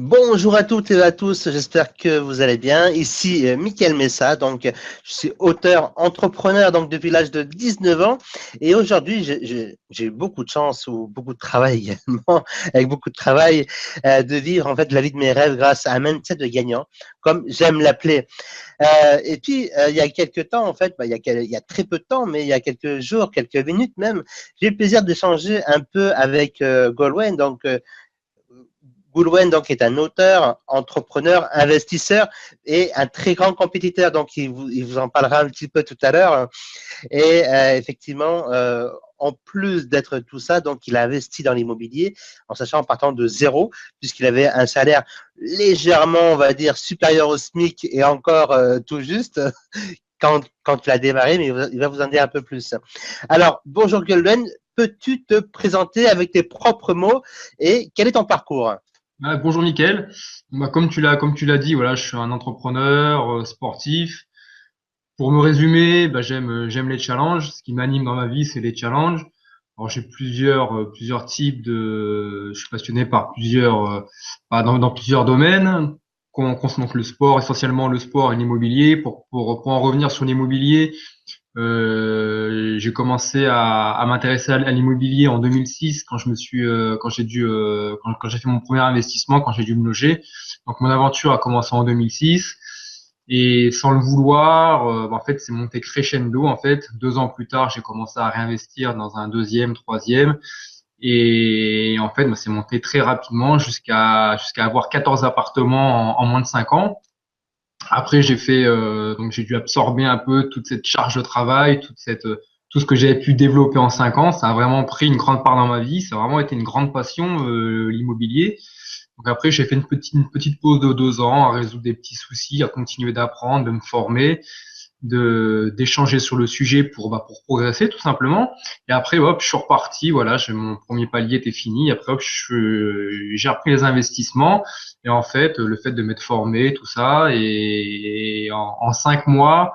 Bonjour à toutes et à tous, j'espère que vous allez bien. Ici Mickaël Messa, donc je suis auteur, entrepreneur donc depuis l'âge de 19 ans et aujourd'hui j'ai eu beaucoup de chance ou beaucoup de travail également, avec beaucoup de travail de vivre en fait la vie de mes rêves grâce à un mindset de gagnant, comme j'aime l'appeler. Et puis il y a quelques temps en fait, il y a très peu de temps, mais il y a quelques jours, quelques minutes même, j'ai eu le plaisir d'échanger un peu avec Goldwyn, Goulwen donc est un auteur, entrepreneur, investisseur et un très grand compétiteur. Donc il vous en parlera un petit peu tout à l'heure. Et effectivement, en plus d'être tout ça, donc il a investi dans l'immobilier en sachant en partant de zéro, puisqu'il avait un salaire légèrement, on va dire, supérieur au SMIC et encore tout juste quand il a démarré, mais il va vous en dire un peu plus. Alors, bonjour Goulwen, peux-tu te présenter avec tes propres mots et quel est ton parcours? Bonjour Mickaël. Comme tu l'as dit, voilà, je suis un entrepreneur sportif. Pour me résumer, j'aime les challenges. Ce qui m'anime dans ma vie, c'est les challenges. Alors j'ai plusieurs types de. Je suis passionné par dans plusieurs domaines. Donc le sport, essentiellement le sport et l'immobilier. Pour en revenir sur l'immobilier, j'ai commencé à m'intéresser à l'immobilier en 2006 quand j'ai fait mon premier investissement, quand j'ai dû me loger. Donc mon aventure a commencé en 2006 et sans le vouloir, en fait c'est monté crescendo. En fait, 2 ans plus tard, j'ai commencé à réinvestir dans un deuxième, troisième. Et en fait, c'est monté très rapidement jusqu'à avoir 14 appartements en moins de 5 ans. Après, donc j'ai dû absorber un peu toute cette charge de travail, tout ce que j'avais pu développer en 5 ans. Ça a vraiment pris une grande part dans ma vie. Ça a vraiment été une grande passion, l'immobilier. Donc après, j'ai fait une petite pause de 2 ans à résoudre des petits soucis, à continuer d'apprendre, de me former, d'échanger sur le sujet pour progresser tout simplement. Et après, hop, je suis reparti. Voilà, mon premier palier était fini. Après, hop, j'ai repris les investissements. Et en fait, le fait de m'être formé, tout ça, et en 5 mois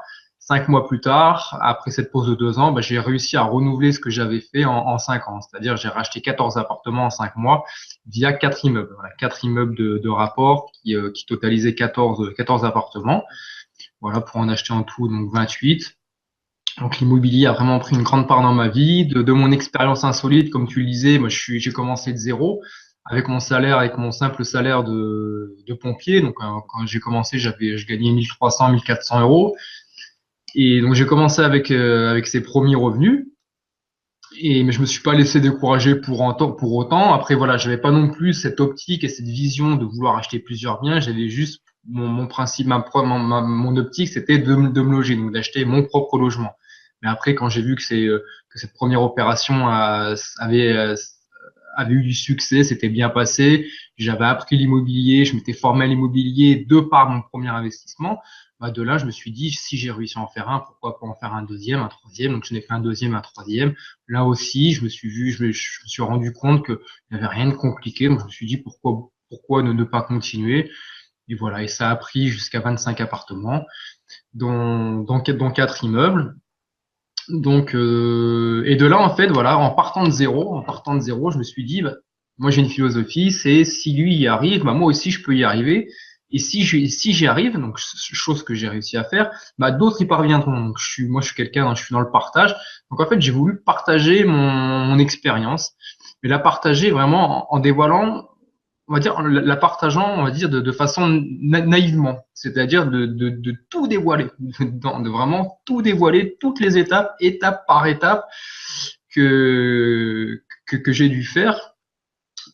plus tard, après cette pause de 2 ans, j'ai réussi à renouveler ce que j'avais fait en 5 ans. C'est-à-dire, j'ai racheté 14 appartements en 5 mois via 4 immeubles. Voilà, 4 immeubles de rapport qui totalisaient 14 appartements. Voilà, pour en acheter en tout, donc 28. Donc l'immobilier a vraiment pris une grande part dans ma vie. De mon expérience insolite, comme tu le disais, moi j'ai commencé de zéro avec mon simple salaire de pompier. Donc quand j'ai commencé, je gagnais 1300, 1400 euros. Et donc j'ai commencé avec ces premiers revenus. Mais je me suis pas laissé décourager pour autant. Après voilà, j'avais pas non plus cette optique et cette vision de vouloir acheter plusieurs biens. J'avais juste mon principe, mon optique, c'était de me loger, donc d'acheter mon propre logement. Mais après, quand j'ai vu que cette première opération avait eu du succès, c'était bien passé, j'avais appris l'immobilier, je m'étais formé à l'immobilier de par mon premier investissement. De là, je me suis dit, si j'ai réussi à en faire un, pourquoi pas en faire un deuxième, un troisième. Donc, j'en ai fait un deuxième, un troisième. Là aussi, je me suis rendu compte qu'il n'y avait rien de compliqué. Donc, je me suis dit, pourquoi ne pas continuer? Et voilà. Et ça a pris jusqu'à 25 appartements, dont 4 immeubles. Donc, et de là, en fait, voilà, en partant de zéro, je me suis dit, moi, j'ai une philosophie, c'est si lui y arrive, moi aussi, je peux y arriver. Et si j'y arrive, donc chose que j'ai réussi à faire, d'autres y parviendront. Donc, moi, je suis quelqu'un, je suis dans le partage. Donc, en fait, j'ai voulu partager mon expérience, mais la partager vraiment en dévoilant, on va dire, la partageant, on va dire, de façon naïvement, c'est-à-dire de tout dévoiler, de vraiment tout dévoiler, toutes les étapes, étape par étape, que j'ai dû faire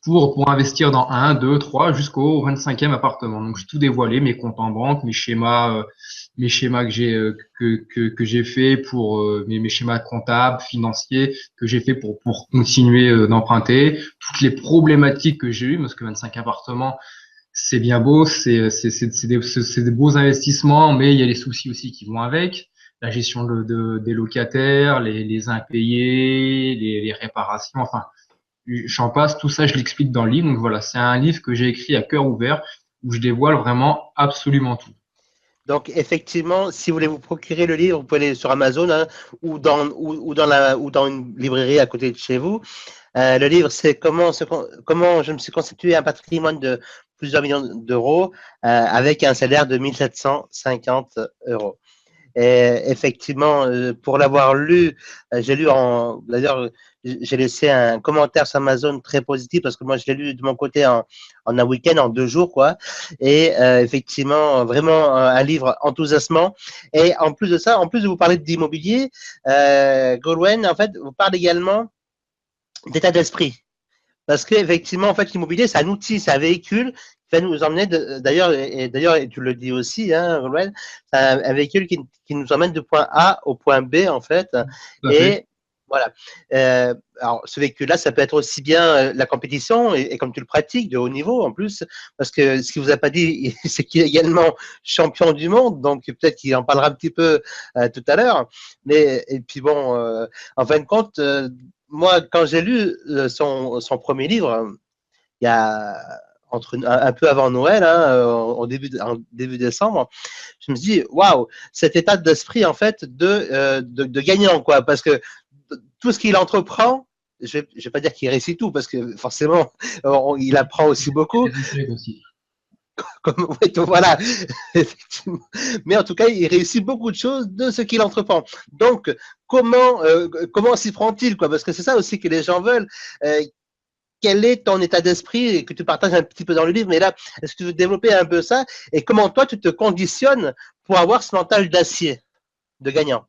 pour investir dans un, deux, trois, jusqu'au 25e appartement. Donc, j'ai tout dévoilé, mes comptes en banque, mes schémas que j'ai fait mes schémas comptables, financiers que j'ai fait pour continuer d'emprunter, toutes les problématiques que j'ai eues, parce que 25 appartements, c'est bien beau, c'est des beaux investissements, mais il y a les soucis aussi qui vont avec. La gestion des locataires, les impayés, les réparations, enfin, j'en passe, tout ça, je l'explique dans le livre. Donc voilà, c'est un livre que j'ai écrit à cœur ouvert où je dévoile vraiment absolument tout. Donc, effectivement, si vous voulez vous procurer le livre, vous pouvez aller sur Amazon hein, ou dans une librairie à côté de chez vous. Le livre, c'est comment je me suis constitué un patrimoine de plusieurs millions d'euros avec un salaire de 1750 euros. Et effectivement, pour l'avoir lu, d'ailleurs, j'ai laissé un commentaire sur Amazon très positif parce que moi, je l'ai lu de mon côté en un week-end, en 2 jours, quoi. Et effectivement, vraiment un livre enthousiasmant. Et en plus de ça, en plus de vous parler d'immobilier, Goldwyn, en fait, vous parle également d'état d'esprit. Parce qu'effectivement, en fait, l'immobilier, c'est un outil, c'est un véhicule qui va nous emmener, d'ailleurs, et tu le dis aussi, hein, Roland, c'est un véhicule qui nous emmène du point A au point B, en fait. Et voilà. Alors, ce véhicule-là, ça peut être aussi bien la compétition, et comme tu le pratiques, de haut niveau, en plus, parce que ce qu'il vous a pas dit, c'est qu'il est également champion du monde, donc peut-être qu'il en parlera un petit peu tout à l'heure. Mais, et puis bon, en fin de compte, moi, quand j'ai lu son premier livre, il y a un peu avant Noël, hein, en début décembre, je me suis dit, waouh, cet état d'esprit, en fait, de gagnant, quoi, parce que tout ce qu'il entreprend, je vais pas dire qu'il réussit tout, parce que forcément, il apprend aussi beaucoup. Voilà, effectivement. Mais en tout cas, il réussit beaucoup de choses de ce qu'il entreprend. Donc, comment s'y prend-il, quoi? Parce que c'est ça aussi que les gens veulent. Quel est ton état d'esprit et que tu partages un petit peu dans le livre, mais là, est-ce que tu veux développer un peu ça et comment toi, tu te conditionnes pour avoir ce mental d'acier, de gagnant?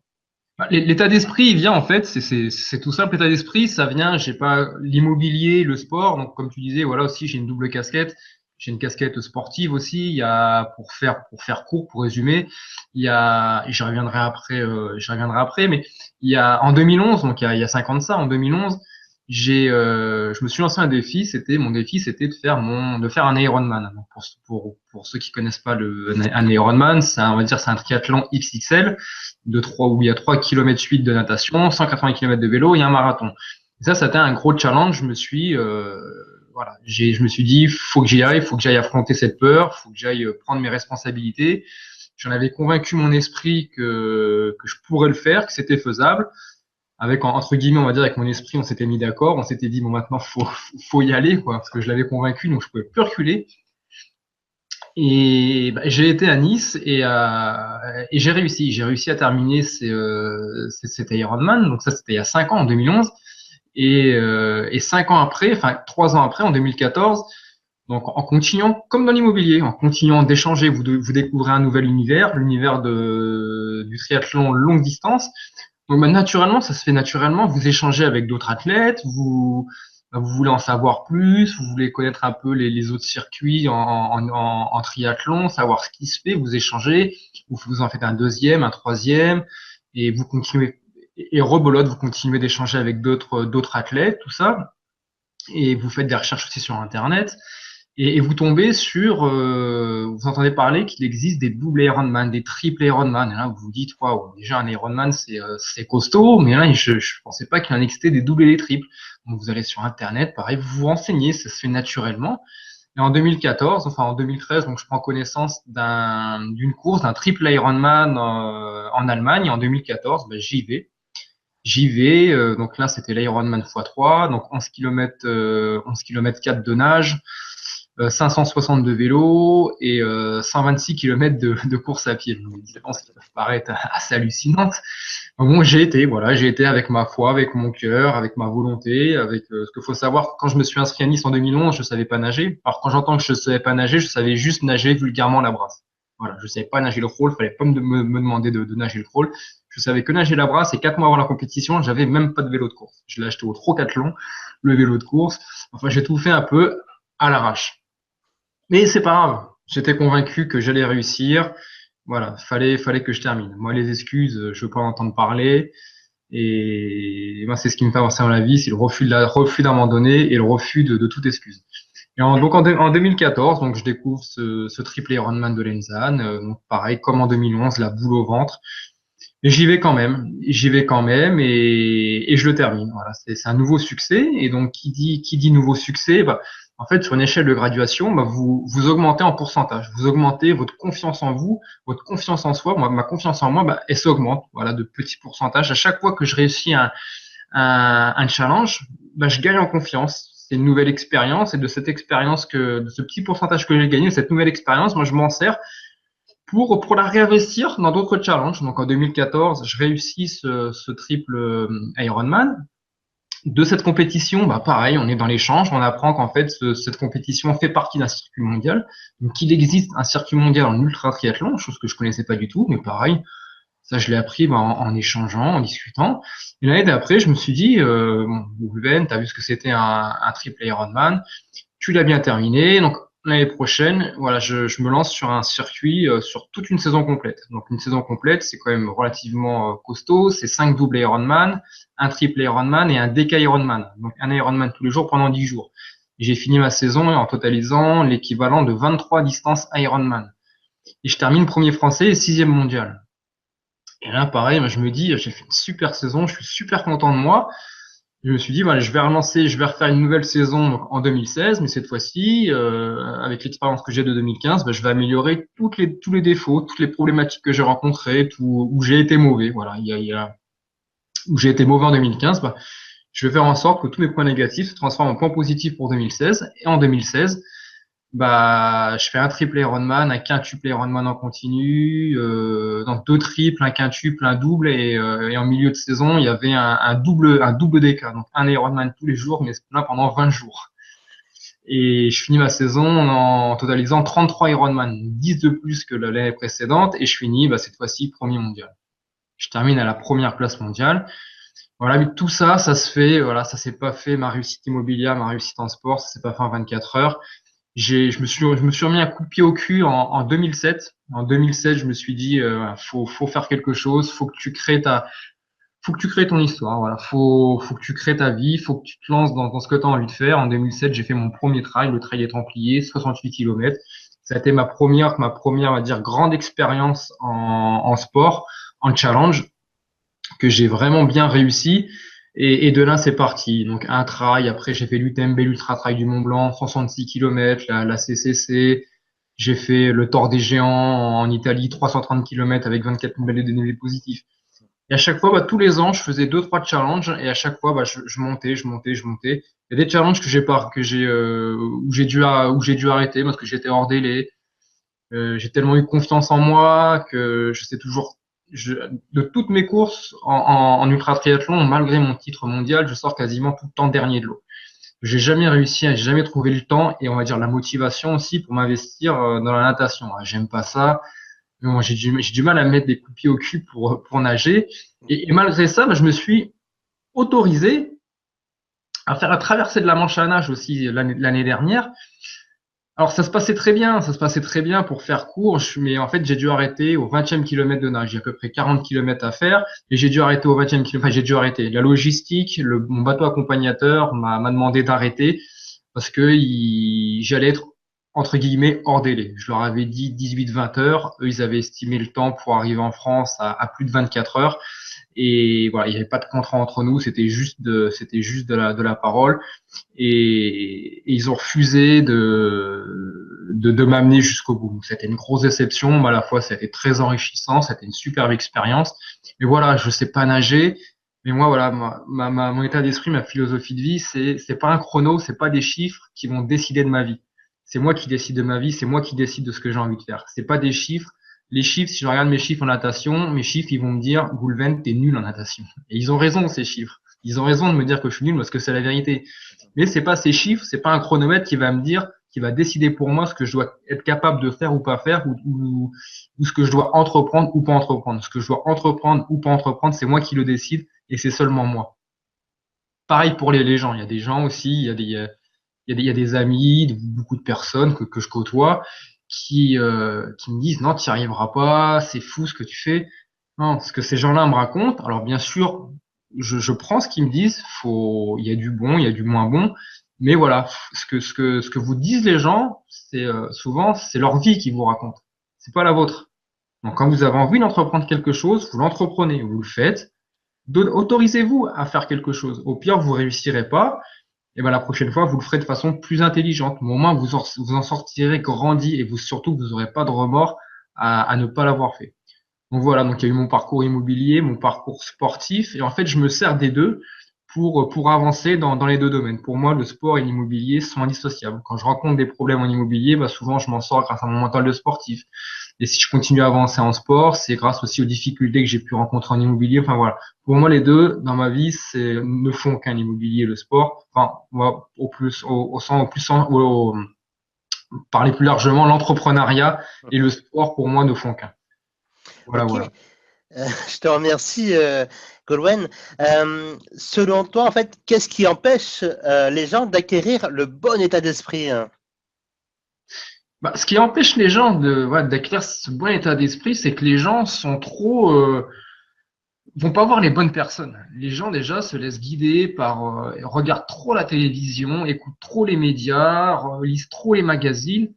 L'état d'esprit, il vient en fait, c'est tout simple. L'état d'esprit, ça vient, j'ai pas l'immobilier, le sport. Donc, comme tu disais, voilà aussi, j'ai une double casquette. J'ai une casquette sportive aussi. Il y a pour faire court, pour résumer, il y a, et j'y reviendrai après, mais il y a en 2011, donc il y a 5 ans de ça, en 2011, je me suis lancé un défi. Mon défi, c'était de faire un Ironman. Donc, pour ceux qui connaissent pas un Ironman, on va dire, c'est un triathlon XXL où il y a 3,8 km de natation, 180 km de vélo et un marathon. Et ça, c'était un gros challenge. Je me suis dit, faut que j'y aille, faut que j'aille affronter cette peur, faut que j'aille prendre mes responsabilités. J'en avais convaincu mon esprit que je pourrais le faire, que c'était faisable. Entre guillemets, on va dire, avec mon esprit, on s'était mis d'accord, on s'était dit, bon, maintenant, faut y aller, quoi, parce que je l'avais convaincu, donc je pouvais plus reculer. Et j'ai été à Nice et j'ai réussi. J'ai réussi à terminer cet Ironman. Donc ça, c'était il y a 5 ans, en 2011. Et 5 ans après, enfin 3 ans après, en 2014, donc en continuant, comme dans l'immobilier, en continuant d'échanger, vous découvrez un nouvel univers, l'univers du triathlon longue distance. Donc naturellement, ça se fait naturellement. Vous échangez avec d'autres athlètes, vous voulez en savoir plus, vous voulez connaître un peu les autres circuits en triathlon, savoir ce qui se fait, vous échangez, vous en faites un deuxième, un troisième, et vous continuez, et rebelote, vous continuez d'échanger avec d'autres athlètes, tout ça, et vous faites des recherches aussi sur Internet, et vous tombez vous entendez parler qu'il existe des doubles Ironman, des triples Ironman, et là vous vous dites, waouh, déjà un Ironman c'est costaud, mais là je pensais pas qu'il en existait des doubles et des triples. Donc vous allez sur Internet, pareil, vous vous renseignez, ça se fait naturellement. Et en 2013, donc je prends connaissance d'une course, d'un triple Ironman en Allemagne. Et en 2014, j'y vais. Donc là, c'était l'Ironman x3, donc 11 km, 11 km 4 de nage, 560 de vélo et 126 km de course à pied. Des distances qui peuvent paraître assez hallucinantes. Bon, j'ai été avec ma foi, avec mon cœur, avec ma volonté, avec ce qu'il faut savoir. Quand je me suis inscrit à Nice en 2011, je savais pas nager. Alors quand j'entends que je savais pas nager, je savais juste nager vulgairement la brasse. Voilà, je savais pas nager le crawl, fallait pas me demander de nager le crawl. Je savais que nager la brasse et 4 mois avant la compétition, j'avais même pas de vélo de course. Je l'ai acheté au Trocathlon, le vélo de course. Enfin, j'ai tout fait un peu à l'arrache. Mais c'est pas grave. J'étais convaincu que j'allais réussir. Voilà, fallait que je termine. Moi, les excuses, je veux pas en entendre parler. Et moi, c'est ce qui me fait avancer dans la vie, c'est le refus d'abandonner et le refus de toute excuse. Et en 2014, donc je découvre ce triple Ironman de Lenzane. Donc pareil, comme en 2011, la boule au ventre. Et j'y vais quand même, et je le termine. Voilà, c'est un nouveau succès. Et donc qui dit nouveau succès, en fait, sur une échelle de graduation, vous augmentez en pourcentage. Vous augmentez votre confiance en vous, votre confiance en soi. Moi, ma confiance en moi, elle s'augmente. Voilà, de petits pourcentages. À chaque fois que je réussis un challenge, je gagne en confiance. c'est une nouvelle expérience et de cette expérience de ce petit pourcentage que j'ai gagné, cette nouvelle expérience, moi je m'en sers pour la réinvestir dans d'autres challenges. Donc en 2014, je réussis ce triple Ironman. De cette compétition, bah pareil, on est dans l'échange, on apprend qu'en fait cette compétition fait partie d'un circuit mondial, donc qu'il existe un circuit mondial en ultra triathlon, chose que je connaissais pas du tout, mais pareil, ça je l'ai appris en échangeant, en discutant. Et l'année d'après, je me suis dit, bon, Gulben, t'as vu ce que c'était un triple Ironman, tu l'as bien terminé, donc l'année prochaine, voilà, je me lance sur un circuit sur toute une saison complète. Donc une saison complète, c'est quand même relativement costaud, c'est 5 doubles Ironman, un triple Ironman et un déca Ironman. Donc un Ironman tous les jours pendant 10 jours. J'ai fini ma saison en totalisant l'équivalent de 23 distances Ironman. Et je termine premier français et sixième mondial. Et là, pareil, moi, je me dis, j'ai fait une super saison, je suis super content de moi. Je me suis dit, voilà, je vais relancer, je vais refaire une nouvelle saison donc, en 2016, mais cette fois-ci, avec l'expérience que j'ai de 2015, je vais améliorer tous les défauts, toutes les problématiques que j'ai rencontrées, où j'ai été mauvais. Voilà, où j'ai été mauvais en 2015, je vais faire en sorte que tous mes points négatifs se transforment en points positifs pour 2016. Et en 2016, je fais un triple Ironman, un quintuple Ironman en continu, donc 2 triples, un quintuple, un double, et en milieu de saison, il y avait un double DK, donc un Ironman tous les jours, mais là pendant 20 jours. Et je finis ma saison en totalisant 33 Ironman, 10 de plus que l'année précédente, et je finis cette fois-ci premier mondial. Je termine à la première place mondiale. Voilà, mais tout ça, ça se fait, voilà, ça s'est pas fait, ma réussite immobilière, ma réussite en sport, ça s'est pas fait en 24 heures. Je me suis remis un coup de pied au cul en 2007. En 2007, je me suis dit, faut faire quelque chose, faut que tu crées ton histoire, voilà, faut que tu crées ta vie, faut que tu te lances dans ce que tu as envie de faire. En 2007, j'ai fait mon premier trail, le trail des Templiers, 68 km. Ça a été ma première, on va dire, grande expérience en sport, en challenge, que j'ai vraiment bien réussi. Et de là, c'est parti. Donc, un trail. Après, j'ai fait l'UTMB, l'Ultra Trail du Mont Blanc, 66 km, la CCC. J'ai fait le Tour des Géants en Italie, 330 km avec 24 000 balais de dénivelé positif. Et à chaque fois, tous les ans, je faisais 2-3 challenges et à chaque fois, je montais, je montais, je montais. Il y a des challenges où j'ai dû arrêter parce que j'étais hors délai. J'ai tellement eu confiance en moi que je sais toujours, de toutes mes courses en ultra triathlon, malgré mon titre mondial, je sors quasiment tout le temps dernier de l'eau. J'ai jamais réussi, j'ai jamais trouvé le temps et on va dire la motivation aussi pour m'investir dans la natation. J'aime pas ça. Mais moi, j'ai du mal à me mettre des coups de pied au cul pour nager. Et malgré ça, je me suis autorisé à faire la traversée de la Manche à nage aussi l'année dernière. Alors, ça se passait très bien pour faire court, mais en fait, j'ai dû arrêter au 20e kilomètre de nage. J'ai à peu près 40 kilomètres à faire, et j'ai dû arrêter au 20e kilomètre. Enfin, j'ai dû arrêter. La logistique, mon bateau accompagnateur m'a demandé d'arrêter parce que j'allais être, entre guillemets, hors délai. Je leur avais dit 18-20 heures. Eux, ils avaient estimé le temps pour arriver en France à plus de 24 heures. Et voilà, il n'y avait pas de contrat entre nous, c'était juste de la parole. Et ils ont refusé de m'amener jusqu'au bout. C'était une grosse déception, mais à la fois, c'était très enrichissant, c'était une superbe expérience. Mais voilà, je sais pas nager. Mais moi, voilà, mon état d'esprit, ma philosophie de vie, c'est pas un chrono, c'est pas des chiffres qui vont décider de ma vie. C'est moi qui décide de ma vie, c'est moi qui décide de ce que j'ai envie de faire. C'est pas des chiffres. Les chiffres, si je regarde mes chiffres en natation, mes chiffres, ils vont me dire, Goulven, t'es nul en natation. Et ils ont raison, ces chiffres. Ils ont raison de me dire que je suis nul parce que c'est la vérité. Mais c'est pas ces chiffres, c'est pas un chronomètre qui va me dire, qui va décider pour moi ce que je dois être capable de faire ou pas faire, ou ce que je dois entreprendre ou pas entreprendre. Ce que je dois entreprendre ou pas entreprendre, c'est moi qui le décide et c'est seulement moi. Pareil pour les gens. Il y a des gens aussi, il y a des amis, beaucoup de personnes que je côtoie qui me disent non, tu n'y arriveras pas, c'est fou ce que tu fais. Non, ce que ces gens-là me racontent, alors bien sûr, je prends ce qu'ils me disent, il y a du bon, il y a du moins bon, mais voilà, ce que vous disent les gens, c'est souvent c'est leur vie qu'ils vous racontent, c'est pas la vôtre. Donc quand vous avez envie d'entreprendre quelque chose, vous l'entreprenez, vous le faites, autorisez-vous à faire quelque chose. Au pire, vous réussirez pas, et ben la prochaine fois, vous le ferez de façon plus intelligente. Au moins, vous en sortirez grandi et surtout, vous n'aurez pas de remords à ne pas l'avoir fait. Donc voilà, donc il y a eu mon parcours immobilier, mon parcours sportif, et en fait, je me sers des deux pour avancer dans les deux domaines. Pour moi, le sport et l'immobilier sont indissociables. Quand je rencontre des problèmes en immobilier, bah souvent je m'en sors grâce à mon mental de sportif. Et si je continue à avancer en sport, c'est grâce aussi aux difficultés que j'ai pu rencontrer en immobilier. Enfin voilà. Pour moi, les deux dans ma vie, ne font qu'un, l'immobilier et le sport. Enfin, moi, parler plus largement, l'entrepreneuriat et le sport pour moi ne font qu'un. Voilà, Ok, voilà. je te remercie, Goldwen. Selon toi, en fait, qu'est-ce qui empêche les gens d'acquérir le bon état d'esprit, hein? Bah, ce qui empêche les gens voilà, d'acquérir ce bon état d'esprit, c'est que les gens sont vont pas voir les bonnes personnes. Les gens déjà se laissent guider regardent trop la télévision, écoutent trop les médias, lisent trop les magazines.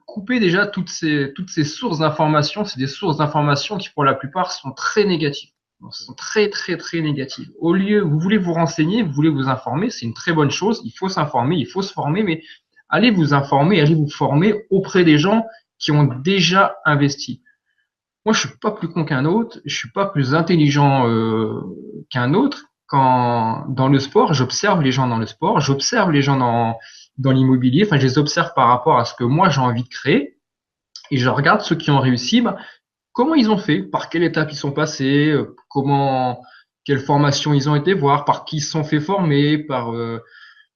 Couper déjà toutes ces sources d'informations, c'est des sources d'informations qui pour la plupart sont très négatives. Sont très très très négatives. Au lieu, vous voulez vous renseigner, vous voulez vous informer, c'est une très bonne chose. Il faut s'informer, il faut se former, mais allez vous informer, allez vous former auprès des gens qui ont déjà investi. Moi, je suis pas plus con qu'un autre, je suis pas plus intelligent qu'un autre. Quand dans le sport, j'observe les gens dans le sport, j'observe les gens dans l'immobilier. Enfin, je les observe par rapport à ce que moi j'ai envie de créer, et je regarde ceux qui ont réussi. Bah, comment ils ont fait, par quelle étape ils sont passés, quelle formation ils ont été voir, par qui ils se sont fait former,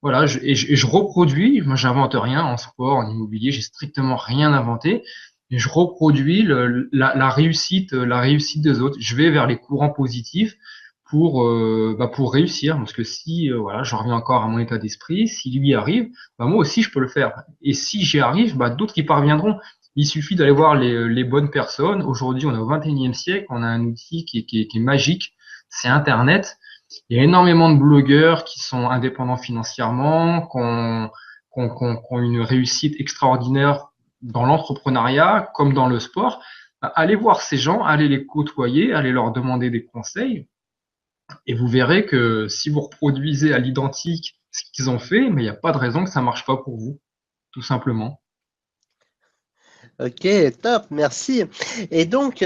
voilà, et je reproduis, moi j'invente rien en sport, en immobilier, j'ai strictement rien inventé, et je reproduis la réussite des autres. Je vais vers les courants positifs pour réussir, parce que si voilà, je reviens encore à mon état d'esprit, si lui y arrive, bah moi aussi je peux le faire. Et si j'y arrive, bah d'autres y parviendront. Il suffit d'aller voir les bonnes personnes. Aujourd'hui, on est au 21e siècle, on a un outil qui est magique, c'est Internet. Il y a énormément de blogueurs qui sont indépendants financièrement, qui ont une réussite extraordinaire dans l'entrepreneuriat comme dans le sport. Allez voir ces gens, allez les côtoyer, allez leur demander des conseils, et vous verrez que si vous reproduisez à l'identique ce qu'ils ont fait, mais il n'y a pas de raison que ça marche pas pour vous, tout simplement. Ok, top, merci. Et donc,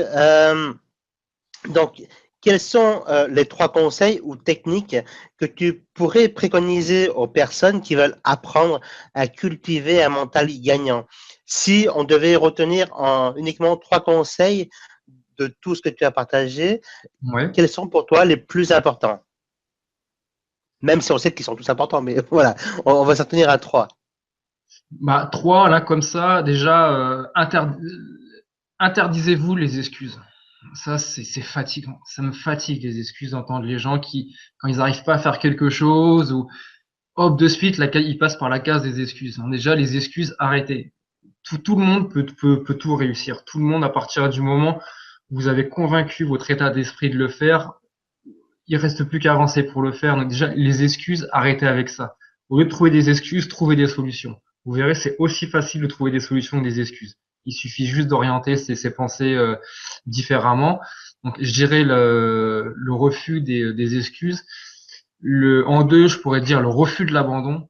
quels sont les trois conseils ou techniques que tu pourrais préconiser aux personnes qui veulent apprendre à cultiver un mental gagnant? Si on devait retenir uniquement trois conseils de tout ce que tu as partagé, Ouais. quels sont pour toi les plus importants? Même si on sait qu'ils sont tous importants, mais voilà, on va s'en tenir à trois. Bah, trois, là, comme ça, déjà, interdisez-vous les excuses. Ça, c'est fatigant. Ça me fatigue les excuses d'entendre les gens qui, quand ils n'arrivent pas à faire quelque chose, ou hop, de suite, ils passent par la case des excuses. Donc, déjà, les excuses, arrêtez. Tout le monde peut tout réussir. Tout le monde, à partir du moment où vous avez convaincu votre état d'esprit de le faire, il reste plus qu'à avancer pour le faire. Donc déjà, les excuses, arrêtez avec ça. Au lieu de trouver des excuses, trouvez des solutions. Vous verrez, c'est aussi facile de trouver des solutions que des excuses. Il suffit juste d'orienter ses pensées différemment. Donc, je dirais le refus des excuses. En deux, je pourrais dire le refus de l'abandon.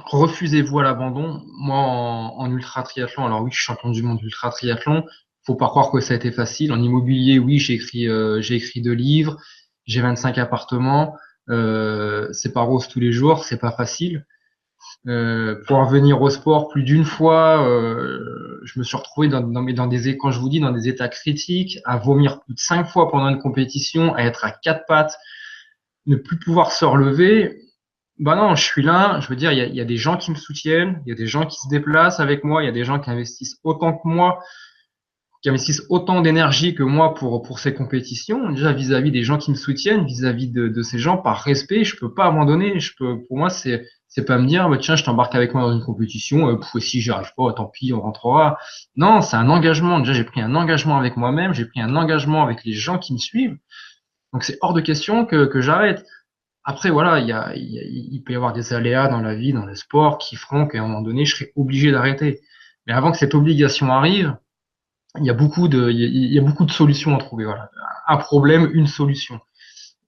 Refusez-vous à l'abandon. Moi, en ultra triathlon, alors oui, je suis champion du monde ultra triathlon. Faut pas croire que ça a été facile. En immobilier, oui, j'ai écrit 2 livres, j'ai 25 appartements. C'est pas rose tous les jours, c'est pas facile. Pour en venir au sport, plus d'une fois, je me suis retrouvé quand je vous dis, dans des états critiques, à vomir plus de 5 fois pendant une compétition, à être à quatre pattes, ne plus pouvoir se relever. Bah non, je suis là, je veux dire, il y a des gens qui me soutiennent, il y a des gens qui se déplacent avec moi, il y a des gens qui investissent autant que moi, qui investissent autant d'énergie que moi pour ces compétitions. Déjà, vis-à-vis des gens qui me soutiennent, vis-à-vis de ces gens, par respect, je peux pas abandonner. Pour moi, c'est pas me dire, bah, tiens, je t'embarque avec moi dans une compétition, si j'y arrive pas, tant pis, on rentrera. Non, c'est un engagement. Déjà, j'ai pris un engagement avec moi-même, j'ai pris un engagement avec les gens qui me suivent. Donc, c'est hors de question que j'arrête. Après, voilà, il peut y avoir des aléas dans la vie, dans le sport, qui feront qu'à un moment donné, je serai obligé d'arrêter. Mais avant que cette obligation arrive, il y a beaucoup de solutions à trouver. Voilà. Un problème, une solution.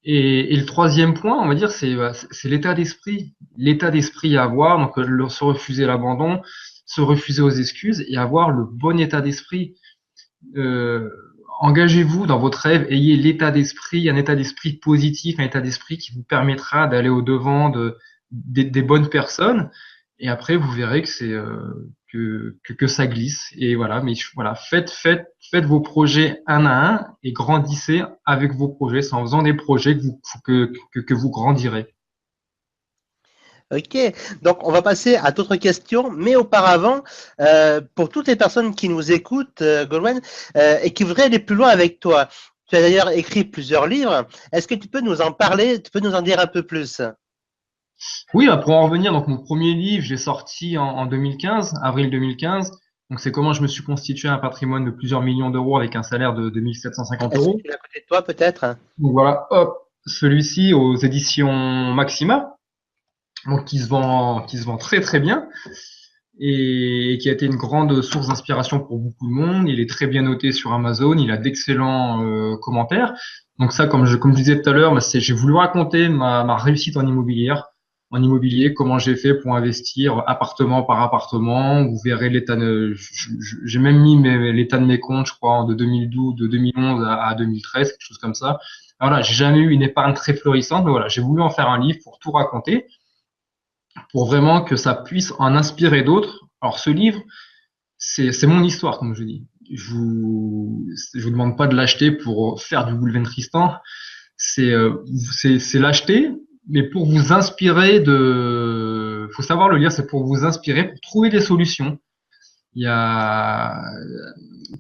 Et le troisième point, on va dire, c'est l'état d'esprit. L'état d'esprit à avoir, donc se refuser l'abandon, se refuser aux excuses et avoir le bon état d'esprit. Euh, engagez-vous dans votre rêve, ayez un état d'esprit positif, un état d'esprit qui vous permettra d'aller au-devant des bonnes personnes. Et après, vous verrez que que ça glisse. Et voilà, mais voilà, faites vos projets un à un et grandissez avec vos projets. C'est en faisant des projets que vous grandirez. Ok, donc on va passer à d'autres questions, mais auparavant, pour toutes les personnes qui nous écoutent, Goldman, et qui voudraient aller plus loin avec toi, tu as d'ailleurs écrit plusieurs livres. Est-ce que tu peux nous en parler, tu peux nous en dire un peu plus? Oui, pour en revenir, donc mon premier livre, j'ai sorti en 2015, avril 2015. Donc c'est comment je me suis constitué un patrimoine de plusieurs millions d'euros avec un salaire de 2750 Est-ce que euros. tu l'as à côté de toi peut-être? Donc voilà, hop, celui-ci aux éditions Maxima, donc qui se vend très très bien et qui a été une grande source d'inspiration pour beaucoup de monde. Il est très bien noté sur Amazon, il a d'excellents commentaires. Donc ça, comme je disais tout à l'heure, j'ai voulu raconter ma réussite en immobilier, comment j'ai fait pour investir appartement par appartement. Vous verrez j'ai même mis l'état de mes comptes, je crois, de 2012, de 2011 à 2013, quelque chose comme ça. Alors là, j'ai jamais eu une épargne très florissante, mais voilà, j'ai voulu en faire un livre pour tout raconter, pour vraiment que ça puisse en inspirer d'autres. Alors ce livre, c'est mon histoire, comme je dis. Je vous demande pas de l'acheter pour faire du Boulevard Tristan. C'est l'acheter, mais pour vous inspirer faut savoir le lire, c'est pour vous inspirer, pour trouver des solutions. Il y a,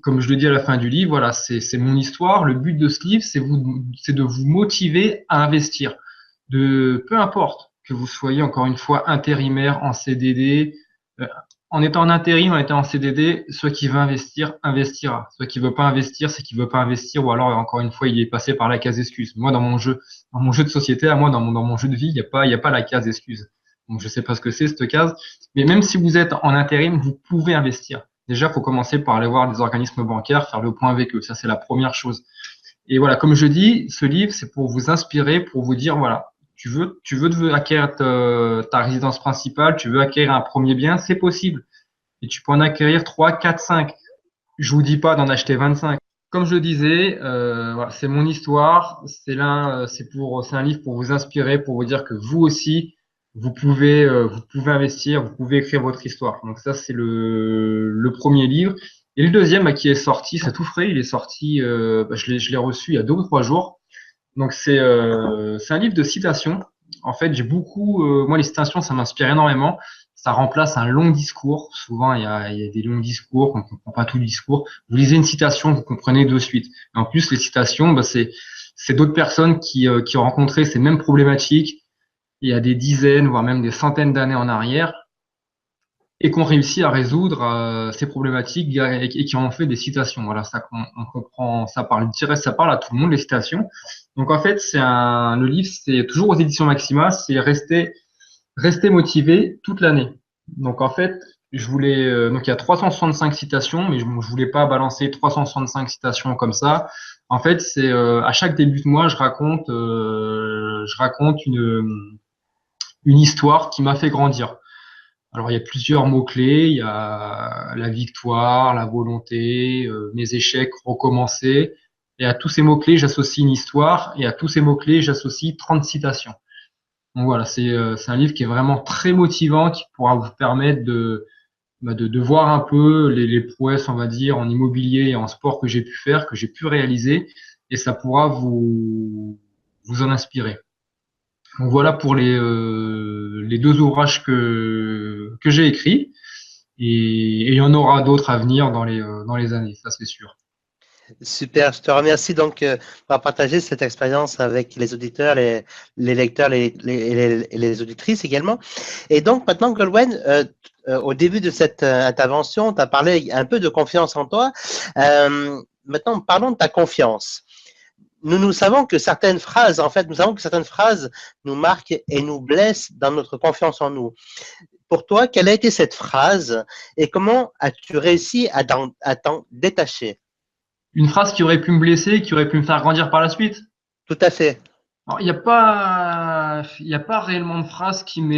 comme je le dis à la fin du livre, voilà, c'est mon histoire. Le but de ce livre, c'est de vous motiver à investir. Peu importe que vous soyez encore une fois intérimaire en CDD, euh, en étant en intérim, en étant en CDD, soit qui veut investir, investira. Soit qui veut pas investir, c'est qu'il veut pas investir, ou alors encore une fois, il est passé par la case excuse. Moi, dans mon jeu de société, à moi, dans mon jeu de vie, il y a pas la case excuse. Donc, je sais pas ce que c'est cette case. Mais même si vous êtes en intérim, vous pouvez investir. Déjà, il faut commencer par aller voir des organismes bancaires, faire le point avec eux. Ça, c'est la première chose. Et voilà, comme je dis, ce livre, c'est pour vous inspirer, pour vous dire, voilà, tu veux acquérir ta résidence principale, tu veux acquérir un premier bien, c'est possible. Et tu peux en acquérir 3, 4, 5. Je vous dis pas d'en acheter 25. Comme je le disais, voilà, c'est mon histoire. C'est un livre pour vous inspirer, pour vous dire que vous aussi, vous pouvez investir, vous pouvez écrire votre histoire. Donc ça, c'est le premier livre. Et le deuxième, qui est sorti, c'est tout frais. Il est sorti, je l'ai reçu il y a 2 ou 3 jours. Donc c'est un livre de citations. En fait, moi les citations, ça m'inspire énormément. Ça remplace un long discours. Souvent, il y a des longs discours, on ne comprend pas tout le discours. Vous lisez une citation, vous comprenez de suite. Et en plus, les citations, c'est d'autres personnes qui ont rencontré ces mêmes problématiques il y a des dizaines, voire même des centaines d'années en arrière, et qui ont réussi à résoudre ces problématiques et qui en ont fait des citations. Voilà, on comprend, ça parle à tout le monde, les citations. Donc en fait, le livre, c'est toujours aux éditions Maxima, c'est rester motivé toute l'année. Donc en fait, donc il y a 365 citations, mais je voulais pas balancer 365 citations comme ça. En fait, c'est à chaque début de mois, je raconte une histoire qui m'a fait grandir. Alors il y a plusieurs mots-clés, il y a la victoire, la volonté, mes échecs, recommencer. Et à tous ces mots-clés, j'associe une histoire, et à tous ces mots-clés, j'associe 30 citations. Donc voilà, c'est un livre qui est vraiment très motivant, qui pourra vous permettre de voir un peu les prouesses, on va dire, en immobilier et en sport que j'ai pu faire, que j'ai pu réaliser, et ça pourra vous en inspirer. Donc voilà pour les 2 ouvrages que j'ai écrits, et il y en aura d'autres à venir dans les années, ça c'est sûr. Super, je te remercie donc pour partager cette expérience avec les auditeurs, les lecteurs et les auditrices également. Et donc maintenant, Goldwyn, au début de cette intervention, tu as parlé un peu de confiance en toi. Maintenant, parlons de ta confiance. Nous savons que certaines phrases, en fait, nous savons que certaines phrases nous marquent et nous blessent dans notre confiance en nous. Pour toi, quelle a été cette phrase et comment as-tu réussi à t'en détacher? Une phrase qui aurait pu me blesser, qui aurait pu me faire grandir par la suite. Tout à fait. Alors, il y a pas réellement de phrase qui m'a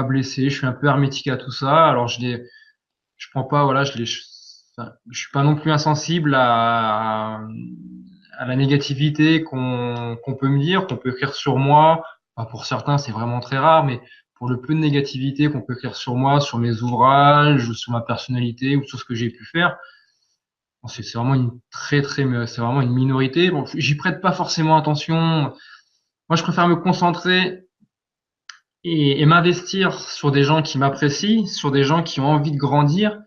blessé. Je suis un peu hermétique à tout ça. Alors, je prends pas, voilà, enfin, je suis pas non plus insensible à la négativité qu'on peut me dire, qu'on peut écrire sur moi. Enfin, pour certains, c'est vraiment très rare, mais pour le peu de négativité qu'on peut écrire sur moi, sur mes ouvrages, sur ma personnalité ou sur ce que j'ai pu faire, bon, c'est vraiment une c'est vraiment une minorité. Bon, j'y prête pas forcément attention. Moi, je préfère me concentrer et m'investir sur des gens qui m'apprécient, sur des gens qui ont envie de grandir,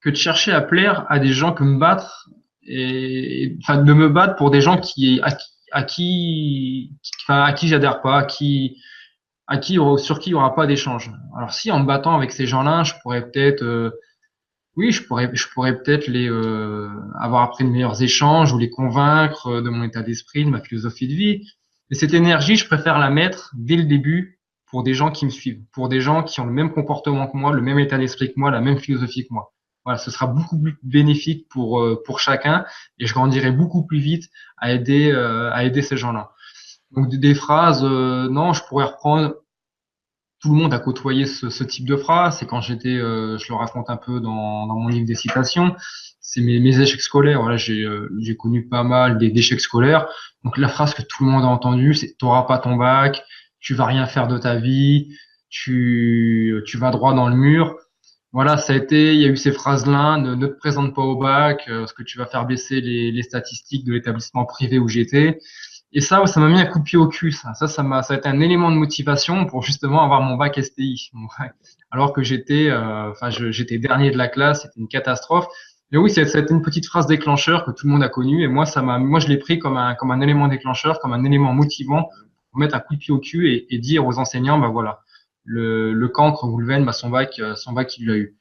que de chercher à plaire à des gens que me battre enfin, de me battre pour des gens à qui j'adhère pas, sur qui il y aura pas d'échange. Alors si en me battant avec ces gens-là, je pourrais peut-être, oui, je pourrais peut-être avoir appris de meilleurs échanges ou les convaincre de mon état d'esprit, de ma philosophie de vie. Mais cette énergie, je préfère la mettre dès le début pour des gens qui me suivent, pour des gens qui ont le même comportement que moi, le même état d'esprit que moi, la même philosophie que moi. Voilà, ce sera beaucoup plus bénéfique pour chacun et je grandirai beaucoup plus vite à aider ces gens-là. Donc des phrases, non, je pourrais reprendre. Tout le monde a côtoyé ce type de phrase. C'est quand je le raconte un peu dans mon livre des citations. C'est mes échecs scolaires. Voilà, j'ai connu pas mal d'échecs scolaires. Donc la phrase que tout le monde a entendue, c'est t'auras pas ton bac, tu vas rien faire de ta vie, tu vas droit dans le mur. Voilà, il y a eu ces phrases-là, ne te présente pas au bac, parce que tu vas faire baisser les statistiques de l'établissement privé où j'étais. Et ça m'a mis un coup de pied au cul, ça. Ça a été un élément de motivation pour justement avoir mon bac STI. Alors que j'étais dernier de la classe, c'était une catastrophe. Mais oui, c'était une petite phrase déclencheur que tout le monde a connue. Et moi, je l'ai pris comme un élément déclencheur, comme un élément motivant pour mettre un coup de pied au cul et dire aux enseignants, bah voilà, le cancre Goulven, bah son bac, il l'a eu.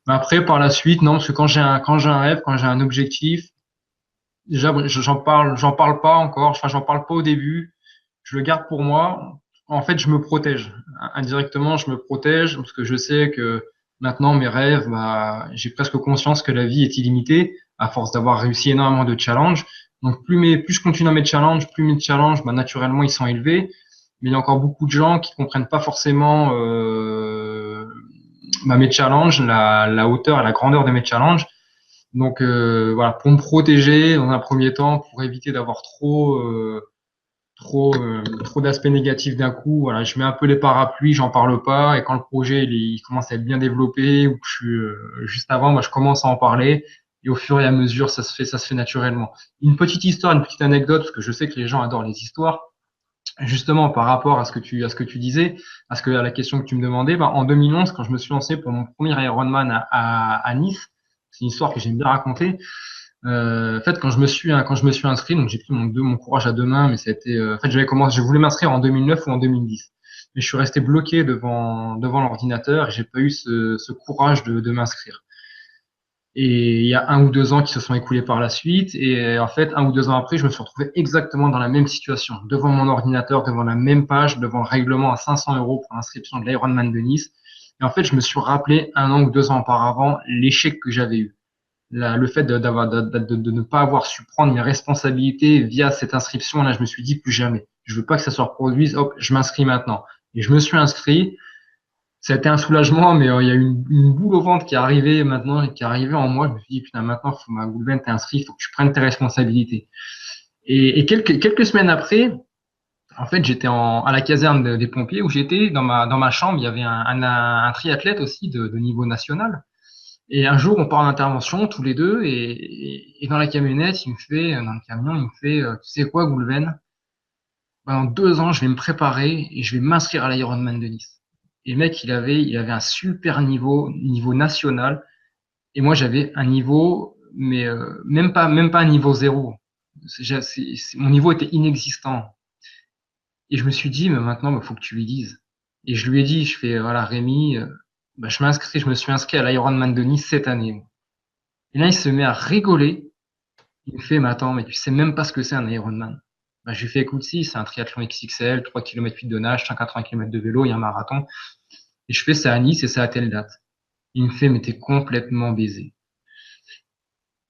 Mais après, par la suite, non, parce que quand j'ai un rêve, quand j'ai un objectif, déjà, j'en parle pas encore. Enfin, j'en parle pas au début. Je le garde pour moi. En fait, je me protège. Indirectement, je me protège parce que je sais que maintenant, mes rêves, bah, j'ai presque conscience que la vie est illimitée à force d'avoir réussi énormément de challenges. Donc, plus je continue à mes challenges, plus mes challenges, bah, naturellement, ils sont élevés. Mais il y a encore beaucoup de gens qui comprennent pas forcément bah, mes challenges, la hauteur et la grandeur de mes challenges. Donc voilà, pour me protéger dans un premier temps, pour éviter d'avoir trop d'aspects négatifs d'un coup, voilà, je mets un peu les parapluies, j'en parle pas, et quand le projet il commence à être bien développé ou que je suis juste avant, moi je commence à en parler, et au fur et à mesure ça se fait naturellement. Une petite histoire, une petite anecdote, parce que je sais que les gens adorent les histoires. Justement, par rapport à ce que tu disais, à la question que tu me demandais, ben, en 2011, quand je me suis lancé pour mon premier Ironman à Nice, c'est une histoire que j'aime bien raconter. En fait, quand je me suis inscrit, donc j'ai pris mon courage à deux mains, mais c'était, en fait, je voulais m'inscrire en 2009 ou en 2010, mais je suis resté bloqué devant l'ordinateur et j'ai pas eu ce courage de m'inscrire. Et il y a un ou deux ans qui se sont écoulés par la suite. Et en fait, un ou deux ans après, je me suis retrouvé exactement dans la même situation, devant mon ordinateur, devant la même page, devant le règlement à 500 euros pour l'inscription de l'Ironman de Nice. Et en fait, je me suis rappelé un an ou deux ans auparavant l'échec que j'avais eu. Le fait de ne pas avoir su prendre mes responsabilités via cette inscription, là, je me suis dit plus jamais. Je veux pas que ça se reproduise. Hop, je m'inscris maintenant. Et je me suis inscrit. Ça a été un soulagement, mais il y a eu une boule au ventre qui est arrivée maintenant, qui est arrivée en moi. Je me suis dit, putain, maintenant, Goulven, t'es inscrit, il faut que tu prennes tes responsabilités. Et quelques semaines après, en fait, j'étais à la caserne des pompiers où j'étais, dans ma chambre, il y avait un triathlète aussi de niveau national. Et un jour, on part en intervention, tous les deux, et dans la camionnette, dans le camion, il me fait, tu sais quoi, Goulven? Pendant 2 ans, je vais me préparer et je vais m'inscrire à l'Ironman de Nice. Et le mec, il avait un super niveau national. Et moi, j'avais un niveau, mais même pas un niveau zéro. Mon niveau était inexistant. Et je me suis dit, mais maintenant, il faut que tu lui dises. Et je lui ai dit, je fais, voilà, Rémi, bah, je me suis inscrit à l'Ironman de Nice cette année. Et là, il se met à rigoler. Il me fait, mais attends, mais tu sais même pas ce que c'est un Ironman. Bah, je lui fais, écoute, si, c'est un triathlon XXL, 3 km 8 de nage, 180 km de vélo, il y a un marathon. Et je fais ça à Nice et c'est à telle date. Il me fait, mais t'es complètement baisé.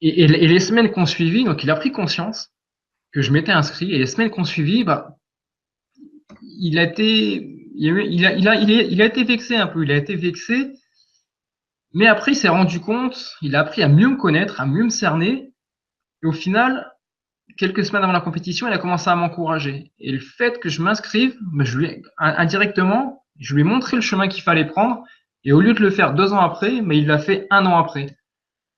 Et les semaines qu'on suivit, donc il a pris conscience que je m'étais inscrit. Et les semaines qu'on suivit, bah, il a été vexé un peu. Il a été vexé. Mais après, il s'est rendu compte, il a appris à mieux me connaître, à mieux me cerner. Et au final, quelques semaines avant la compétition, il a commencé à m'encourager. Et le fait que je m'inscrive, ben, indirectement, je lui ai montré le chemin qu'il fallait prendre. Et au lieu de le faire 2 ans après, mais il l'a fait 1 an après.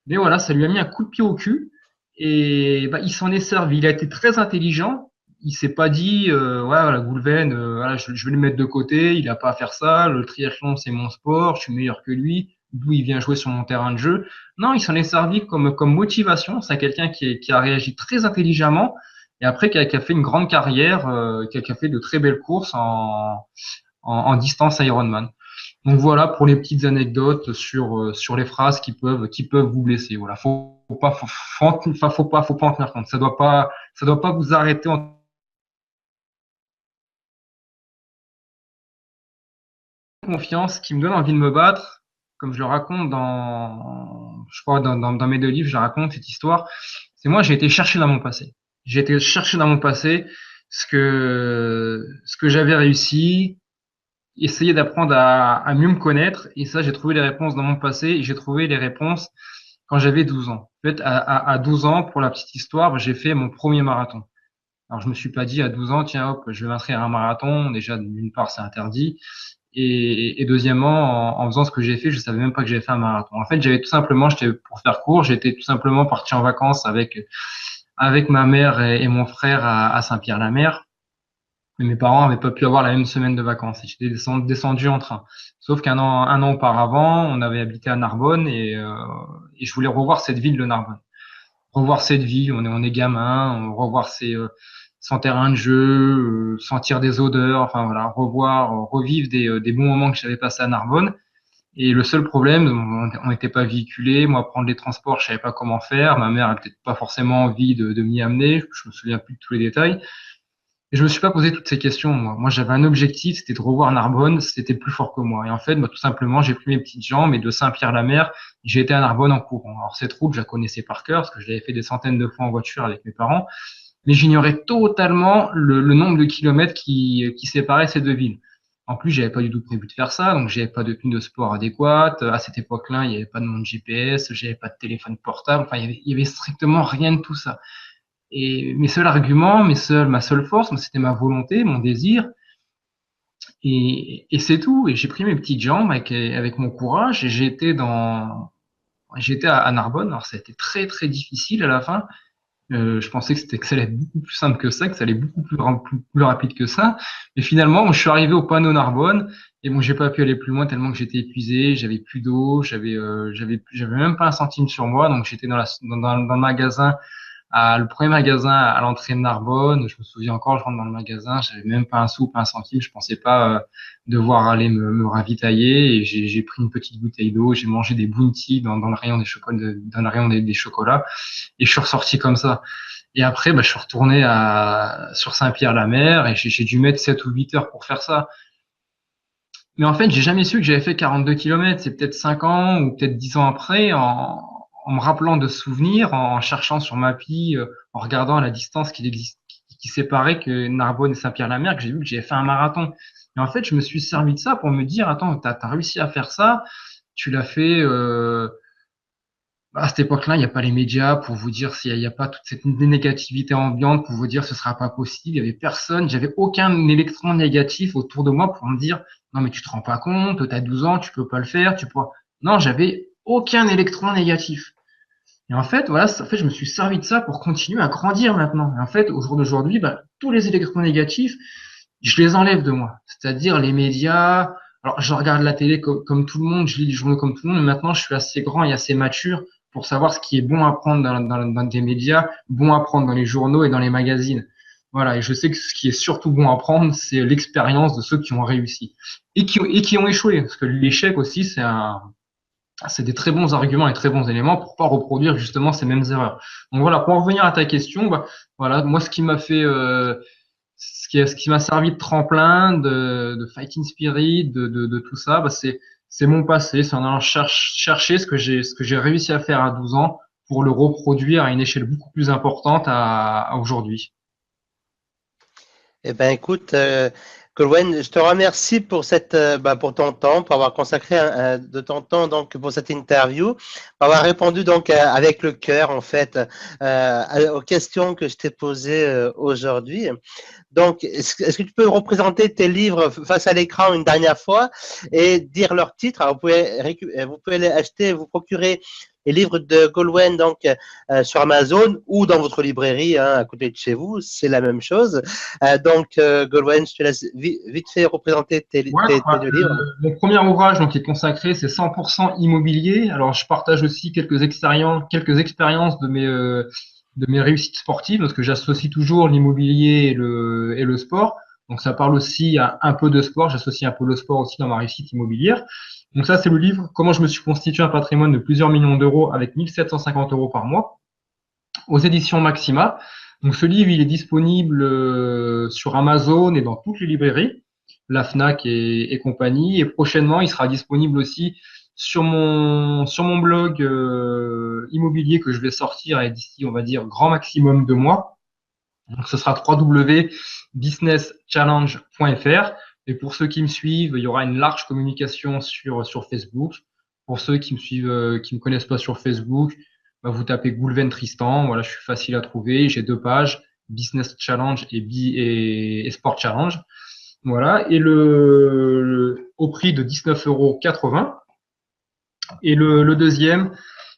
Mais voilà, ça lui a mis un coup de pied au cul. Et bah, il s'en est servi. Il a été très intelligent. Il s'est pas dit, ouais, voilà, Goulven, voilà, je vais le mettre de côté. Il a pas à faire ça. Le triathlon, c'est mon sport. Je suis meilleur que lui. D'où il vient jouer sur mon terrain de jeu. Non, il s'en est servi comme motivation. C'est quelqu'un qui a réagi très intelligemment et après qui a fait une grande carrière, qui a fait de très belles courses en distance Ironman. Donc voilà pour les petites anecdotes sur les phrases qui peuvent vous blesser. Voilà, faut pas en tenir compte. Ça doit pas vous arrêter en confiance, qui me donne envie de me battre, comme je le raconte je crois dans mes 2 livres, je raconte cette histoire. C'est moi, j'ai été chercher dans mon passé. J'ai été chercher dans mon passé ce que j'avais réussi, essayer d'apprendre à mieux me connaître. Et ça, j'ai trouvé les réponses dans mon passé et j'ai trouvé les réponses quand j'avais 12 ans. En fait, à 12 ans, pour la petite histoire, j'ai fait mon premier marathon. Alors, je me suis pas dit à 12 ans, tiens, hop, je vais m'inscrire à un marathon. Déjà, d'une part, c'est interdit. Et deuxièmement, en faisant ce que j'ai fait, je savais même pas que j'avais fait un marathon. En fait, j'étais pour faire court, j'étais tout simplement parti en vacances avec ma mère et mon frère à Saint-Pierre-la-Mer. Mais mes parents n'avaient pas pu avoir la même semaine de vacances. Et j'étais descendu en train. Sauf un an auparavant, on avait habité à Narbonne et je voulais revoir cette ville de Narbonne. Revoir cette ville, on est gamin, revoir son terrain de jeu, sentir des odeurs, enfin voilà, revivre des bons moments que j'avais passés à Narbonne. Et le seul problème, on n'était pas véhiculé. Moi, prendre les transports, je savais pas comment faire. Ma mère a peut-être pas forcément envie de m'y amener. Je me souviens plus de tous les détails. Et je me suis pas posé toutes ces questions, moi. Moi, j'avais un objectif, c'était de revoir Narbonne, c'était plus fort que moi. Et en fait, tout simplement, j'ai pris mes petites jambes et de Saint-Pierre-la-Mer, j'ai été à Narbonne en courant. Alors, cette route, je la connaissais par cœur, parce que je l'avais fait des centaines de fois en voiture avec mes parents, mais j'ignorais totalement le nombre de kilomètres qui séparaient ces 2 villes. En plus, j'avais pas du tout prévu de faire ça, donc j'avais pas de tenue de sport adéquate. À cette époque-là, il n'y avait pas de montre GPS, j'avais pas de téléphone portable, enfin, il y avait strictement rien de tout ça. Et mes seuls arguments, ma seule force, c'était ma volonté, mon désir, et c'est tout. Et j'ai pris mes petites jambes avec mon courage et j'étais à Narbonne. Alors ça a été très très difficile à la fin. Je pensais que ça allait être beaucoup plus simple que ça, que ça allait beaucoup plus rapide que ça. Mais finalement, je suis arrivé au panneau Narbonne et bon, j'ai pas pu aller plus loin tellement que j'étais épuisé, j'avais plus d'eau, j'avais même pas un centime sur moi, donc j'étais dans le magasin le premier magasin à l'entrée de Narbonne. Je me souviens encore, je rentre dans le magasin, j'avais même pas un sou, pas un centime. Je pensais pas devoir aller me ravitailler. Et j'ai pris une petite bouteille d'eau, j'ai mangé des bounty dans le rayon des chocolats, dans le rayon des chocolats, et je suis ressorti comme ça. Et après, je suis retourné sur Saint-Pierre-la-Mer et j'ai dû mettre 7 ou 8 heures pour faire ça. Mais en fait, j'ai jamais su que j'avais fait 42 kilomètres. C'est peut-être 5 ans ou peut-être 10 ans après, en me rappelant de souvenirs, en cherchant sur Mappy, en regardant à la distance qui séparait que Narbonne et Saint-Pierre-la-Mer, que j'ai vu que j'avais fait un marathon. Et en fait, je me suis servi de ça pour me dire, attends, t'as réussi à faire ça, tu l'as fait. À cette époque-là, il n'y a pas les médias pour vous dire s'il n'y a pas toute cette négativité ambiante pour vous dire ce sera pas possible. Il y avait personne, j'avais aucun électron négatif autour de moi pour me dire non mais tu te rends pas compte, t'as 12 ans, tu peux pas le faire, tu pourras. Non, j'avais aucun électron négatif. Et en fait, voilà, je me suis servi de ça pour continuer à grandir maintenant. Et en fait, au jour d'aujourd'hui, tous les électrons négatifs, je les enlève de moi. C'est-à-dire les médias. Alors, je regarde la télé comme tout le monde, je lis les journaux comme tout le monde, mais maintenant, je suis assez grand et assez mature pour savoir ce qui est bon à prendre dans des médias, bon à prendre dans les journaux et dans les magazines. Voilà, et je sais que ce qui est surtout bon à prendre, c'est l'expérience de ceux qui ont réussi et qui ont échoué. Parce que l'échec aussi, c'est des très bons arguments et très bons éléments pour pas reproduire justement ces mêmes erreurs. Donc voilà, pour en revenir à ta question, voilà, moi ce qui m'a fait, ce qui m'a servi de tremplin, de fighting spirit, de tout ça, c'est mon passé, c'est en allant chercher ce que j'ai réussi à faire à 12 ans pour le reproduire à une échelle beaucoup plus importante à aujourd'hui. Eh ben, écoute, Colwen, je te remercie pour pour ton temps, pour avoir consacré de ton temps donc pour cette interview, pour avoir répondu donc avec le cœur en fait aux questions que je t'ai posées aujourd'hui. Donc, est-ce que tu peux représenter tes livres face à l'écran une dernière fois et dire leur titre? Alors, vous pouvez les acheter, vous procurer les livres de Goldwyn donc sur Amazon ou dans votre librairie hein, à côté de chez vous, c'est la même chose. Goldwyn, je te laisse vite fait représenter Ouais, tes deux livres. mon premier ouvrage donc, qui est consacré, c'est 100% immobilier. Alors, je partage aussi quelques expériences de mes réussites sportives, parce que j'associe toujours l'immobilier et le sport. Donc, ça parle aussi un peu de sport. J'associe un peu le sport aussi dans ma réussite immobilière. Donc, ça, c'est le livre Comment je me suis constitué un patrimoine de plusieurs millions d'euros avec 1750 euros par mois aux éditions Maxima. Donc, ce livre, il est disponible sur Amazon et dans toutes les librairies, la Fnac et compagnie. Et prochainement, il sera disponible aussi sur mon blog immobilier que je vais sortir d'ici, on va dire, grand maximum 2 mois. Donc, ce sera www.businesschallenge.fr. Et pour ceux qui me suivent, il y aura une large communication sur Facebook. Pour ceux qui me suivent, qui me connaissent pas sur Facebook, bah, vous tapez Goulven Tristan. Voilà, je suis facile à trouver. J'ai 2 pages, Business Challenge et Sport Challenge. Voilà. Et au prix de 19,80 €. Et le deuxième,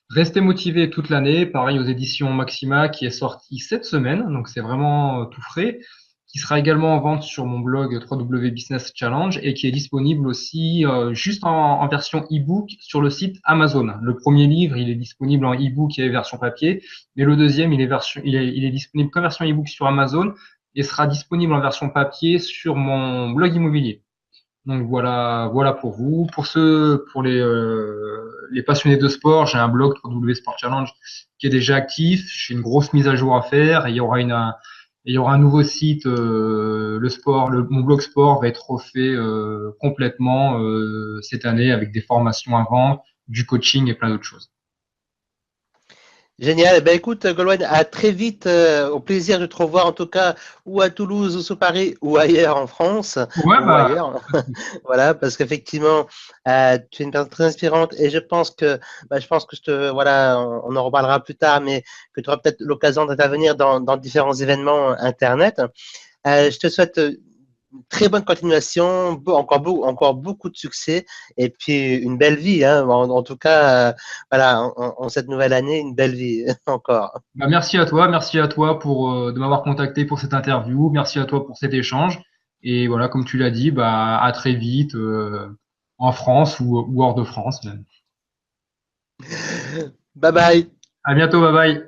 Restez motivé toute l'année, pareil aux éditions Maxima, qui est sorti cette semaine, donc c'est vraiment tout frais, qui sera également en vente sur mon blog www.business challenge et qui est disponible aussi juste en version e-book sur le site Amazon. Le premier livre, il est disponible en e-book et version papier, mais le deuxième, il est disponible qu'en version e-book sur Amazon et sera disponible en version papier sur mon blog immobilier. Donc voilà pour vous. Pour les passionnés de sport, j'ai un blog Sport Challenge qui est déjà actif. J'ai une grosse mise à jour à faire. Et il y aura un nouveau site. Mon blog sport va être refait complètement cette année avec des formations avant, du coaching et plein d'autres choses. Génial. Ben écoute, Goldwyn, à très vite. Au plaisir de te revoir, en tout cas, ou à Toulouse, ou sur Paris, ou ailleurs en France, Ouais, ou bah, ailleurs. Voilà, parce qu'effectivement, tu es une personne très inspirante et je pense que voilà, on en reparlera plus tard, mais que tu auras peut-être l'occasion d'intervenir dans différents événements Internet. Je te souhaite très bonne continuation, encore beaucoup de succès et puis une belle vie. Hein, en tout cas, voilà, en cette nouvelle année, une belle vie encore. bah, merci à toi pour de m'avoir contacté pour cette interview, merci à toi pour cet échange. Et voilà, comme tu l'as dit, bah, à très vite en France ou hors de France même. Bye bye. À bientôt, bye bye.